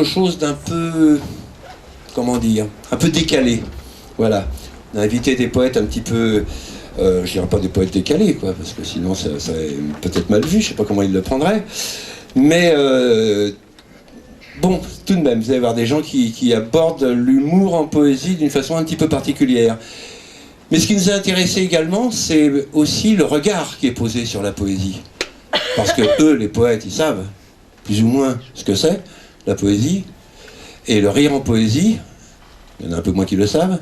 quelque chose d'un peu, comment dire, un peu décalé. Voilà. On a invité des poètes un petit peu, je dirais pas des poètes décalés, quoi, parce que sinon ça serait peut-être mal vu, je sais pas comment ils le prendraient. Mais bon, tout de même, vous allez voir des gens qui abordent l'humour en poésie d'une façon un petit peu particulière. Mais ce qui nous a intéressé également, c'est aussi le regard qui est posé sur la poésie. Parce que eux, les poètes, ils savent plus ou moins ce que c'est, la poésie. Et le rire en poésie, il y en a un peu moins qui le savent,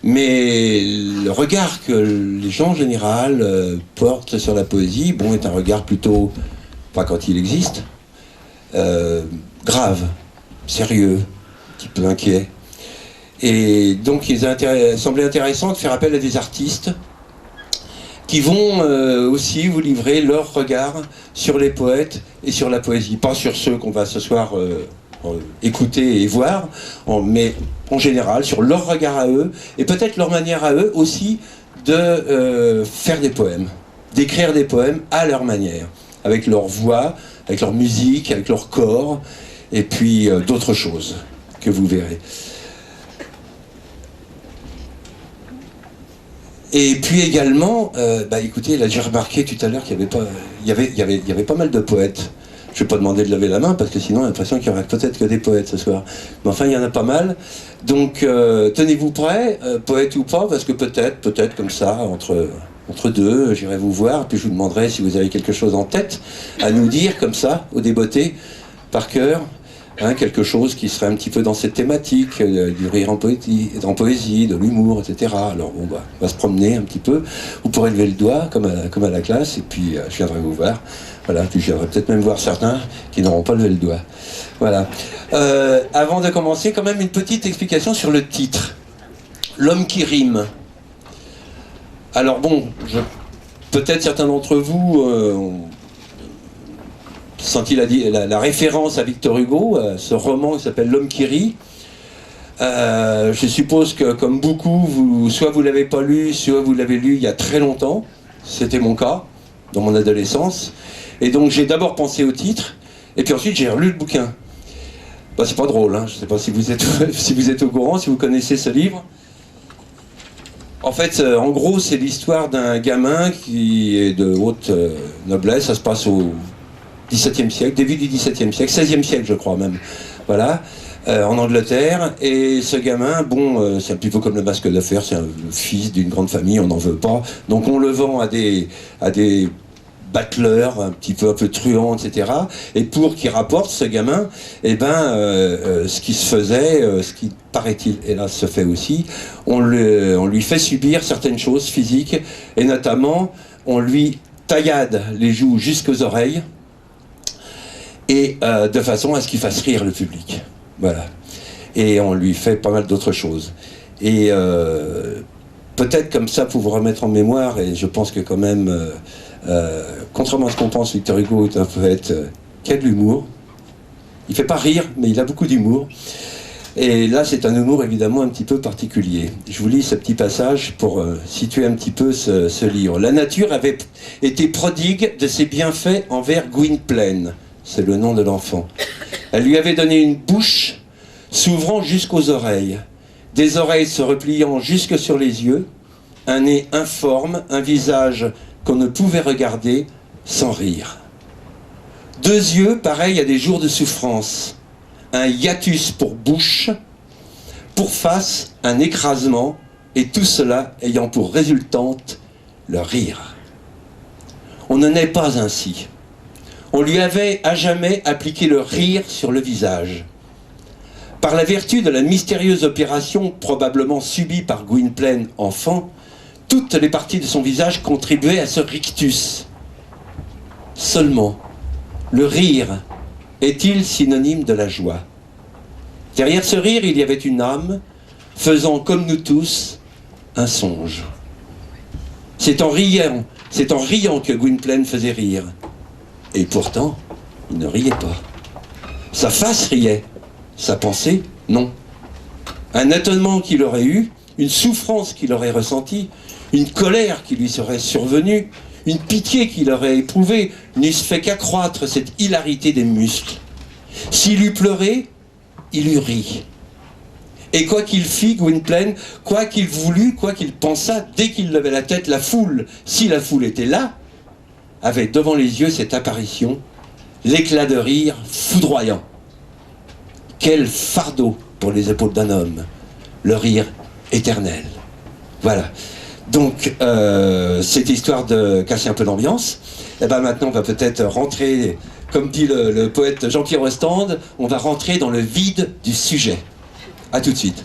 mais le regard que les gens en général portent sur la poésie, bon, est un regard plutôt, pas quand il existe, grave, sérieux, un petit peu inquiet. Et donc il semblait intéressant de faire appel à des artistes qui vont aussi vous livrer leur regard sur les poètes et sur la poésie. Pas sur ceux qu'on va ce soir écouter et voir, mais en général sur leur regard à eux, et peut-être leur manière à eux aussi de faire des poèmes, d'écrire des poèmes à leur manière, avec leur voix, avec leur musique, avec leur corps, et puis d'autres choses que vous verrez. Et puis également, écoutez, là j'ai remarqué tout à l'heure qu'il y avait pas mal de poètes. Je ne vais pas demander de lever la main parce que sinon on a l'impression qu'il y aurait peut-être que des poètes ce soir. Mais enfin il y en a pas mal. Donc tenez-vous prêts, poète ou pas, parce que peut-être comme ça, entre deux, j'irai vous voir, puis je vous demanderai si vous avez quelque chose en tête à nous dire comme ça, au débeauté, par cœur. Hein, quelque chose qui serait un petit peu dans cette thématique, du rire en poésie, de l'humour, etc. Alors bon, on va se promener un petit peu. Vous pourrez lever le doigt, comme à la classe, et puis je viendrai vous voir. Voilà, puis je viendrai peut-être même voir certains qui n'auront pas levé le doigt. Voilà. Avant de commencer, quand même une petite explication sur le titre. L'homme qui rime. Alors bon, peut-être certains d'entre vous senti la référence à Victor Hugo, ce roman qui s'appelle L'homme qui rit. Je suppose que, comme beaucoup, soit vous l'avez pas lu, soit vous l'avez lu il y a très longtemps. C'était mon cas, dans mon adolescence. Et donc j'ai d'abord pensé au titre, et puis ensuite j'ai relu le bouquin. C'est pas drôle, hein. Je sais pas si vous êtes au courant, si vous connaissez ce livre. En fait, en gros, c'est l'histoire d'un gamin qui est de haute noblesse. Ça se passe au XVIIe siècle, début du XVIIe siècle, XVIe siècle je crois même, voilà, en Angleterre. Et ce gamin, bon, c'est un petit peu comme le Masque de Fer, c'est le fils d'une grande famille, on n'en veut pas, donc on le vend à des battleurs un peu truands, etc. Et pour qu'il rapporte ce gamin, ce qui se faisait, ce qui paraît-il, hélas se fait aussi, on lui fait subir certaines choses physiques, et notamment on lui taillade les joues jusqu'aux oreilles, et de façon à ce qu'il fasse rire le public. Voilà. Et on lui fait pas mal d'autres choses. Et peut-être comme ça pour vous remettre en mémoire, et je pense que quand même, contrairement à ce qu'on pense, Victor Hugo est un poète qui a de l'humour. Il fait pas rire, mais il a beaucoup d'humour. Et là, c'est un humour évidemment un petit peu particulier. Je vous lis ce petit passage pour situer un petit peu ce livre. La nature avait été prodigue de ses bienfaits envers Gwynplaine. C'est le nom de l'enfant. Elle lui avait donné une bouche s'ouvrant jusqu'aux oreilles, des oreilles se repliant jusque sur les yeux, un nez informe, un visage qu'on ne pouvait regarder sans rire. Deux yeux pareils à des jours de souffrance, un hiatus pour bouche, pour face un écrasement, et tout cela ayant pour résultante le rire. On ne naît pas ainsi. On lui avait à jamais appliqué le rire sur le visage. Par la vertu de la mystérieuse opération probablement subie par Gwynplaine enfant, toutes les parties de son visage contribuaient à ce rictus. Seulement, le rire est-il synonyme de la joie? Derrière ce rire, il y avait une âme, faisant comme nous tous un songe. C'est en riant que Gwynplaine faisait rire. Et pourtant, il ne riait pas. Sa face riait, sa pensée, non. Un étonnement qu'il aurait eu, une souffrance qu'il aurait ressentie, une colère qui lui serait survenue, une pitié qu'il aurait éprouvée, n'eussent fait qu'accroître cette hilarité des muscles. S'il eût pleuré, il eût ri. Et quoi qu'il fît, Gwynplaine, quoi qu'il voulût, quoi qu'il pensât, dès qu'il levait la tête, la foule, si la foule était là, avait devant les yeux cette apparition, l'éclat de rire foudroyant. Quel fardeau pour les épaules d'un homme, le rire éternel. Voilà. Donc, cette histoire de casser un peu l'ambiance, et ben maintenant on va peut-être rentrer, comme dit le poète Jean-Pierre Rostand, on va rentrer dans le vide du sujet. A tout de suite.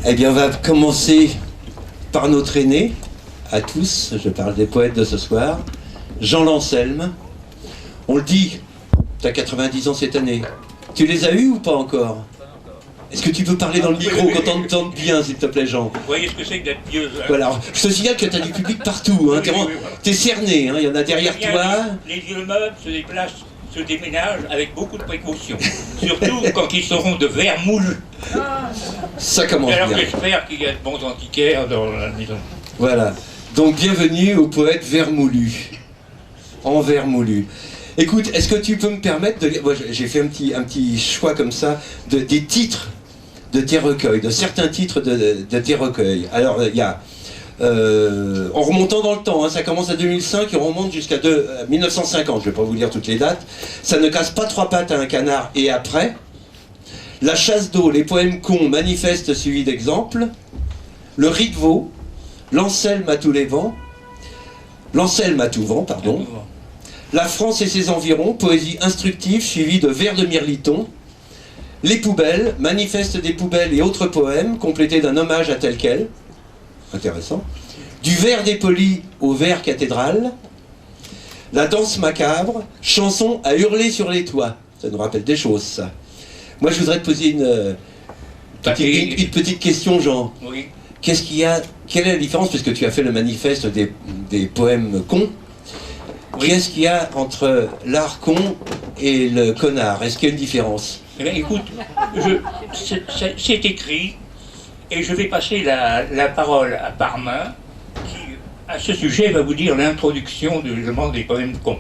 Eh bien, on va commencer par notre aîné, à tous, je parle des poètes de ce soir, Jean Lancelme. On le dit, tu as 90 ans cette année. Tu les as eus ou pas encore? Est-ce que tu peux parler dans le micro, qu'on t'entende bien, s'il te plaît, Jean? Vous voyez ce que c'est que d'être vieux, hein? Voilà, je te signale que tu as du public partout, hein. T'es cerné, hein. Il y en a derrière toi. Les vieux meubles se déplacent, se déménagent avec beaucoup de précautions. Surtout quand ils seront de verre moulu. Ça commence alors bien. J'espère qu'il y a de bons antiquaires dans la maison. Voilà. Donc bienvenue au poète vermoulu. En vermoulu. Écoute, est-ce que tu peux me permettre de lire... Moi, j'ai fait un petit choix comme ça des titres de tes recueils, de certains titres de tes recueils. Alors, il y a... en remontant dans le temps, hein, ça commence à 2005 et on remonte jusqu'à 1950, je ne vais pas vous lire toutes les dates. Ça ne casse pas trois pattes à un canard et après. La chasse d'eau, les poèmes cons, manifestes suivis d'exemples. Le riz de veau, Lancelme à tous les vents. Lancelme à tout vent, pardon. La France et ses environs, poésie instructive suivie de vers de mirliton. Les poubelles, manifeste des poubelles et autres poèmes, complétés d'un hommage à tel quel. Intéressant. Du vers dépoli au vers cathédrale. La danse macabre, chanson à hurler sur les toits. Ça nous rappelle des choses, ça. Moi, je voudrais te poser une petite question, Jean. Oui. Qu'est-ce qu'il y a, quelle est la différence, puisque tu as fait le manifeste des poèmes cons, oui. Qu'est-ce qu'il y a entre l'art con et le connard? Est-ce qu'il y a une différence? Eh bien, écoute, c'est écrit, et je vais passer la parole à Parmin, qui, à ce sujet, va vous dire l'introduction des poèmes cons.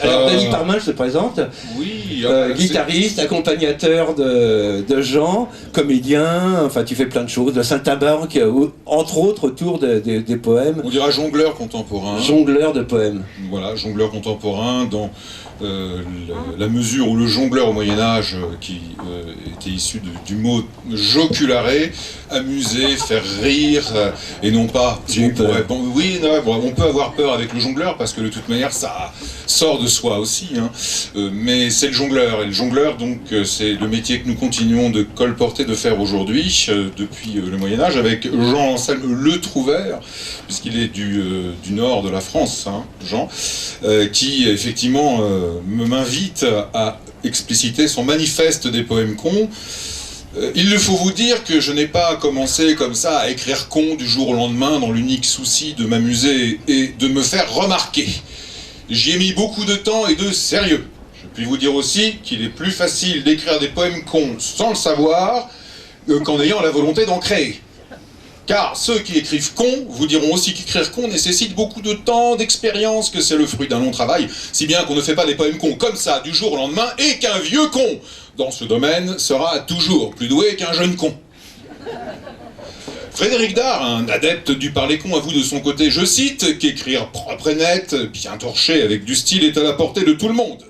Alors, Denis Parmin, je te présente. Oui. Guitariste, accompagnateur de Jean, comédien, enfin tu fais plein de choses, de saltimbanque, entre autres autour des poèmes. On dira jongleur contemporain. Jongleur de poèmes. Voilà, jongleur contemporain dans la mesure où le jongleur au Moyen-Âge, qui était issu du mot joculare, amuser, faire rire, et non pas... J'ai eu peur. Oui, non, on peut avoir peur avec le jongleur, parce que de toute manière, ça sort de soi aussi, hein. Mais c'est le jongleur, et le jongleur, donc, c'est le métier que nous continuons de colporter, de faire aujourd'hui, depuis le Moyen-Âge, avec Jean Lancelme Le Trouvère, puisqu'il est du nord de la France, hein, Jean, qui, effectivement, m'invite à expliciter son manifeste des poèmes cons. Il faut vous dire que je n'ai pas commencé comme ça à écrire con du jour au lendemain dans l'unique souci de m'amuser et de me faire remarquer. J'y ai mis beaucoup de temps et de sérieux. Je puis vous dire aussi qu'il est plus facile d'écrire des poèmes cons sans le savoir qu'en ayant la volonté d'en créer. Car ceux qui écrivent con vous diront aussi qu'écrire con nécessite beaucoup de temps, d'expérience, que c'est le fruit d'un long travail, si bien qu'on ne fait pas des poèmes cons comme ça du jour au lendemain, et qu'un vieux con dans ce domaine sera toujours plus doué qu'un jeune con. Frédéric Dard, un adepte du parler con, avoue de son côté, je cite, qu'écrire propre et net, bien torché, avec du style, est à la portée de tout le monde.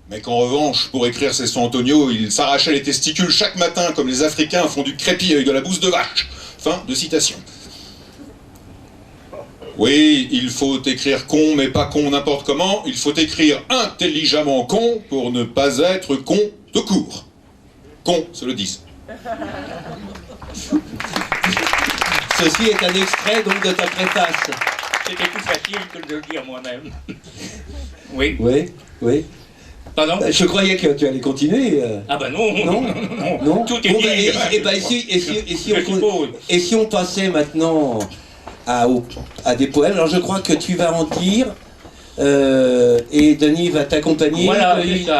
Mais qu'en revanche, pour écrire ses sons Antonio, il s'arrachait les testicules chaque matin, comme les Africains font du crépi avec de la bouse de vache. Fin de citation. Oui, il faut écrire con, mais pas con n'importe comment. Il faut écrire intelligemment con pour ne pas être con de court. Con, se le disent. Ceci est un extrait donc de ta préface. C'était plus facile que de le dire moi-même. Oui. Oui, oui. Pardon? Je croyais que tu allais continuer. Ah bah non, Non, non. Tout est Bon, dit. Et si on passait maintenant à des poèmes, alors je crois que tu vas en dire. Et Denis va t'accompagner, Voilà,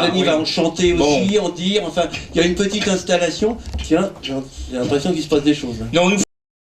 Denis va en chanter aussi, en dire, enfin, il y a une petite installation. Tiens, j'ai l'impression qu'il se passe des choses. Hein. Non, nous